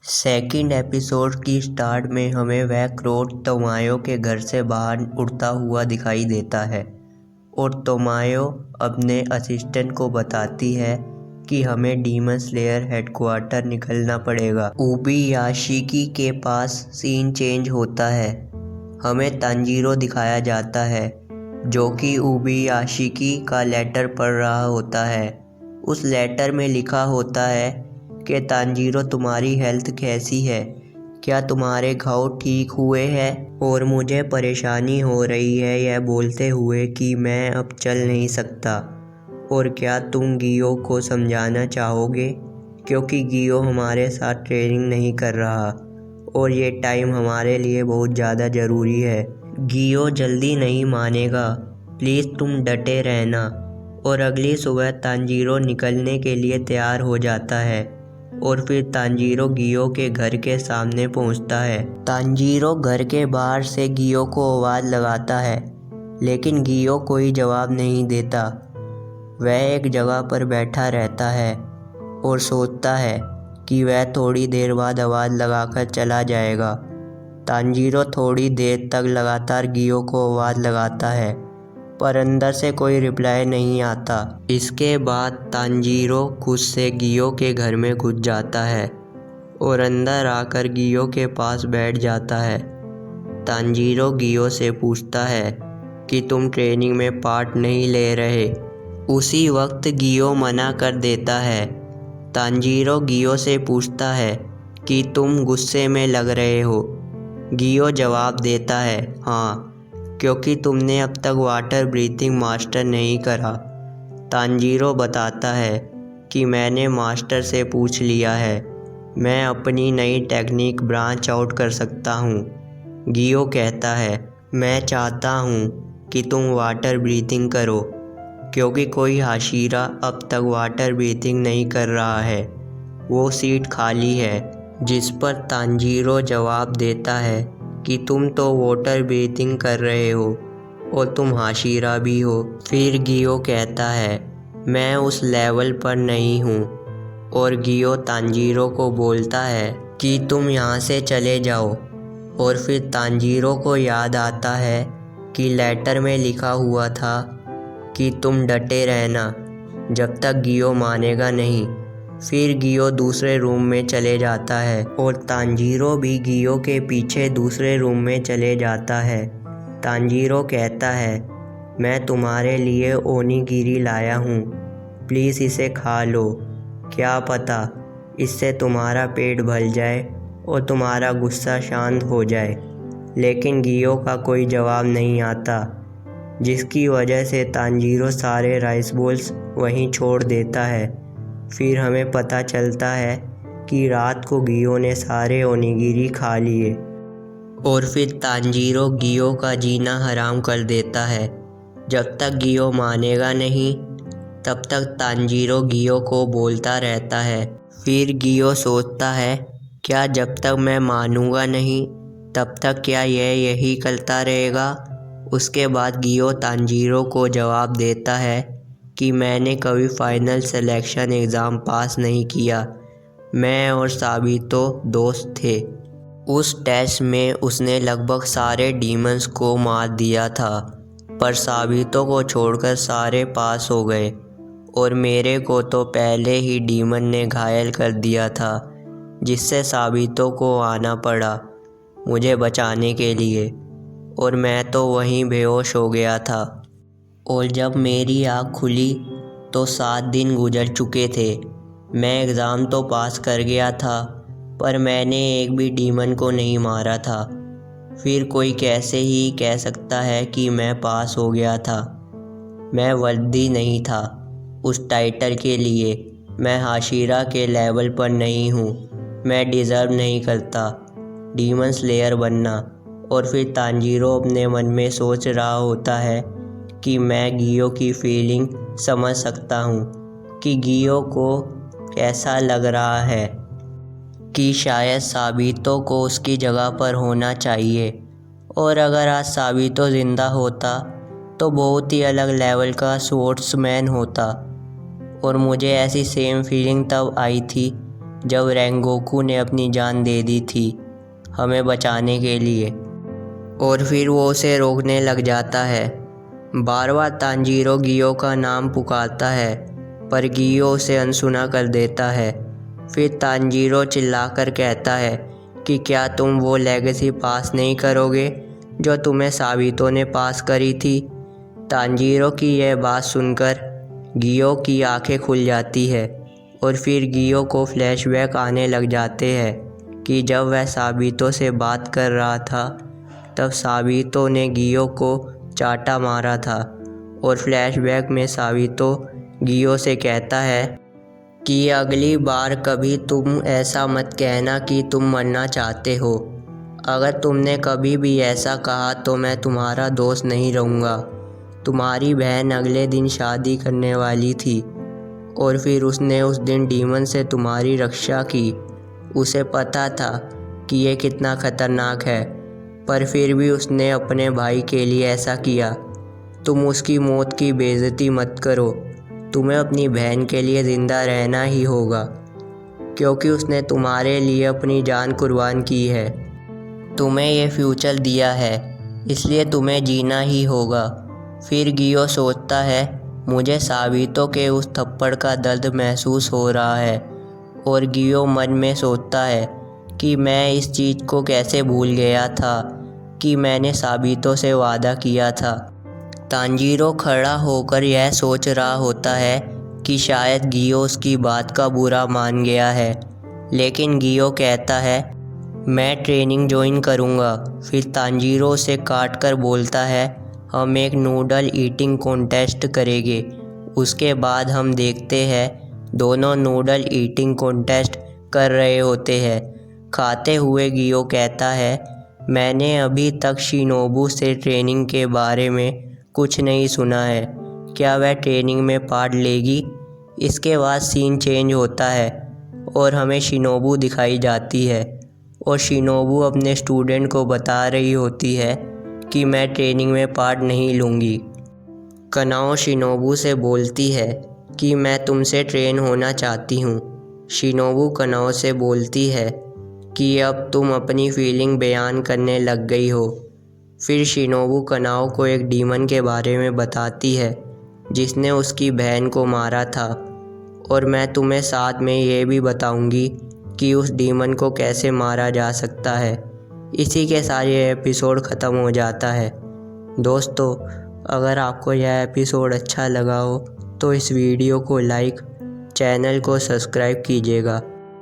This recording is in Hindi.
सेकंड एपिसोड की स्टार्ट में हमें वह क्रोट तोमायो के घर से बाहर उड़ता हुआ दिखाई देता है और तोमायो अपने असिस्टेंट को बताती है कि हमें डीमन स्लेयर हेडक्वार्टर निकलना पड़ेगा। उबीयाशिकी के पास सीन चेंज होता है। हमें तांजीरो दिखाया जाता है जो कि उबीयाशिकी का लेटर पढ़ रहा होता है। उस लेटर में लिखा होता है कि तांजीरो तुम्हारी हेल्थ कैसी है, क्या तुम्हारे घाव ठीक हुए हैं? और मुझे परेशानी हो रही है यह बोलते हुए कि मैं अब चल नहीं सकता। और क्या तुम गियो को समझाना चाहोगे, क्योंकि गियो हमारे साथ ट्रेनिंग नहीं कर रहा और ये टाइम हमारे लिए बहुत ज़्यादा ज़रूरी है। गियो जल्दी नहीं मानेगा, प्लीज़ तुम डटे रहना। और अगली सुबह तांजीरो निकलने के लिए तैयार हो जाता है और फिर तांजीरो गियो के घर के सामने पहुंचता है। तांजीरो घर के बाहर से गियो को आवाज़ लगाता है, लेकिन गियो कोई जवाब नहीं देता। वह एक जगह पर बैठा रहता है और सोचता है कि वह थोड़ी देर बाद आवाज़ लगाकर चला जाएगा। तांजीरो थोड़ी देर तक लगातार गियो को आवाज़ लगाता है, पर अंदर से कोई रिप्लाई नहीं आता। इसके बाद तांजीरो खुद से गियो के घर में घुस जाता है और अंदर आकर गियो के पास बैठ जाता है। तांजीरो गियो से पूछता है कि तुम ट्रेनिंग में पार्ट नहीं ले रहे। उसी वक्त गियो मना कर देता है। तांजीरो गियो से पूछता है कि तुम गुस्से में लग रहे हो। गियो जवाब देता है, हाँ, क्योंकि तुमने अब तक वाटर ब्रीथिंग मास्टर नहीं करा। तांजीरो बताता है कि मैंने मास्टर से पूछ लिया है, मैं अपनी नई टेक्निक ब्रांच आउट कर सकता हूँ। गियो कहता है, मैं चाहता हूँ कि तुम वाटर ब्रीथिंग करो, क्योंकि कोई हाशिरा अब तक वाटर ब्रीथिंग नहीं कर रहा है। वो सीट खाली है। जिस पर तांजीरो जवाब देता है कि तुम तो वाटर ब्रीथिंग कर रहे हो और तुम हाशिरा भी हो। फिर गियो कहता है, मैं उस लेवल पर नहीं हूँ। और गियो तांजीरो को बोलता है कि तुम यहाँ से चले जाओ। और फिर तांजीरो को याद आता है कि लेटर में लिखा हुआ था कि तुम डटे रहना जब तक गियो मानेगा नहीं। फिर गियो दूसरे रूम में चले जाता है और तांजीरो भी गियो के पीछे दूसरे रूम में चले जाता है। तांजीरो कहता है, मैं तुम्हारे लिए ओनीगिरी लाया हूँ, प्लीज़ इसे खा लो। क्या पता इससे तुम्हारा पेट भर जाए और तुम्हारा गुस्सा शांत हो जाए। लेकिन गियो का कोई जवाब नहीं आता, जिसकी वजह से तांजीरो सारे राइस बोल्स वहीं छोड़ देता है। फिर हमें पता चलता है कि रात को गियो ने सारे ओनीगिरी खा लिए और फिर तांजीरो गियो का जीना हराम कर देता है। जब तक गियो मानेगा नहीं तब तक तांजीरो गियो को बोलता रहता है। फिर गियो सोचता है, क्या जब तक मैं मानूंगा नहीं तब तक क्या यह यही करता रहेगा? उसके बाद गियो तांजीरो को जवाब देता है कि मैंने कभी फाइनल सिलेक्शन एग्ज़ाम पास नहीं किया। मैं और साबितो दोस्त थे। उस टेस्ट में उसने लगभग सारे डीमंस को मार दिया था, पर साबितो को छोड़कर सारे पास हो गए और मेरे को तो पहले ही डीमन ने घायल कर दिया था, जिससे साबितो को आना पड़ा मुझे बचाने के लिए। और मैं तो वहीं बेहोश हो गया था। और जब मेरी आँख खुली तो 7 दिन गुजर चुके थे। मैं एग्ज़ाम तो पास कर गया था, पर मैंने एक भी डीमन को नहीं मारा था। फिर कोई कैसे ही कह सकता है कि मैं पास हो गया था? मैं वर्दी नहीं था उस टाइटल के लिए। मैं हाशिरा के लेवल पर नहीं हूँ। मैं डिज़र्व नहीं करता डीमन स्लेयर बनना। और फिर तांजीरो अपने मन में सोच रहा होता है कि मैं गियो की फीलिंग समझ सकता हूँ कि गियो को कैसा लग रहा है कि शायद साबितो को उसकी जगह पर होना चाहिए। और अगर आज साबितो ज़िंदा होता तो बहुत ही अलग लेवल का स्पोर्ट्समैन होता। और मुझे ऐसी सेम फीलिंग तब आई थी जब रेंगोकू ने अपनी जान दे दी थी हमें बचाने के लिए, और फिर वो उसे रोकने लग जाता है। बार बार तांजीरो गियो का नाम पुकारता है पर गियो उसे अनसुना कर देता है। फिर तांजीरो चिल्लाकर कहता है कि क्या तुम वो लेगेसी पास नहीं करोगे जो तुम्हें साबितो ने पास करी थी। तांजीरो की यह बात सुनकर गियो की आंखें खुल जाती है और फिर गियो को फ्लैशबैक आने लग जाते हैं कि जब वह साबितो से बात कर रहा था तब साबितो ने गियो को चाटा मारा था। और फ्लैशबैक में साबितो गियो से कहता है कि अगली बार कभी तुम ऐसा मत कहना कि तुम मरना चाहते हो। अगर तुमने कभी भी ऐसा कहा तो मैं तुम्हारा दोस्त नहीं रहूँगा। तुम्हारी बहन अगले दिन शादी करने वाली थी और फिर उसने उस दिन डीमन से तुम्हारी रक्षा की। उसे पता था कि ये कितना खतरनाक है, पर फिर भी उसने अपने भाई के लिए ऐसा किया। तुम उसकी मौत की बेइज्जती मत करो। तुम्हें अपनी बहन के लिए ज़िंदा रहना ही होगा क्योंकि उसने तुम्हारे लिए अपनी जान कुर्बान की है। तुम्हें ये फ्यूचर दिया है इसलिए तुम्हें जीना ही होगा। फिर गियो सोचता है मुझे साबितो के उस थप्पड़ का दर्द महसूस हो रहा है, और गियो मन में सोचता है कि मैं इस चीज़ को कैसे भूल गया था कि मैंने साबितो से वादा किया था। तांजीरो खड़ा होकर यह सोच रहा होता है कि शायद गियो उसकी बात का बुरा मान गया है, लेकिन गियो कहता है मैं ट्रेनिंग ज्वाइन करूँगा। फिर तांजीरो उसे काट कर बोलता है हम एक नूडल ईटिंग कॉन्टेस्ट करेंगे। उसके बाद हम देखते हैं दोनों नूडल ईटिंग कॉन्टेस्ट कर रहे होते हैं। खाते हुए गियो कहता है मैंने अभी तक शिनोबू से ट्रेनिंग के बारे में कुछ नहीं सुना है, क्या वह ट्रेनिंग में पार्ट लेगी। इसके बाद सीन चेंज होता है और हमें शिनोबू दिखाई जाती है और शिनोबू अपने स्टूडेंट को बता रही होती है कि मैं ट्रेनिंग में पार्ट नहीं लूँगी। कनाओ शिनोबू से बोलती है कि मैं तुमसे ट्रेन होना चाहती हूँ। शिनोबू कनाओ से बोलती है कि अब तुम अपनी फीलिंग बयान करने लग गई हो। फिर शिनोबू कनाओ को एक डीमन के बारे में बताती है जिसने उसकी बहन को मारा था, और मैं तुम्हें साथ में ये भी बताऊंगी कि उस डीमन को कैसे मारा जा सकता है। इसी के साथ ये एपिसोड ख़त्म हो जाता है। दोस्तों, अगर आपको यह एपिसोड अच्छा लगा हो तो इस वीडियो को लाइक, चैनल को सब्सक्राइब कीजिएगा।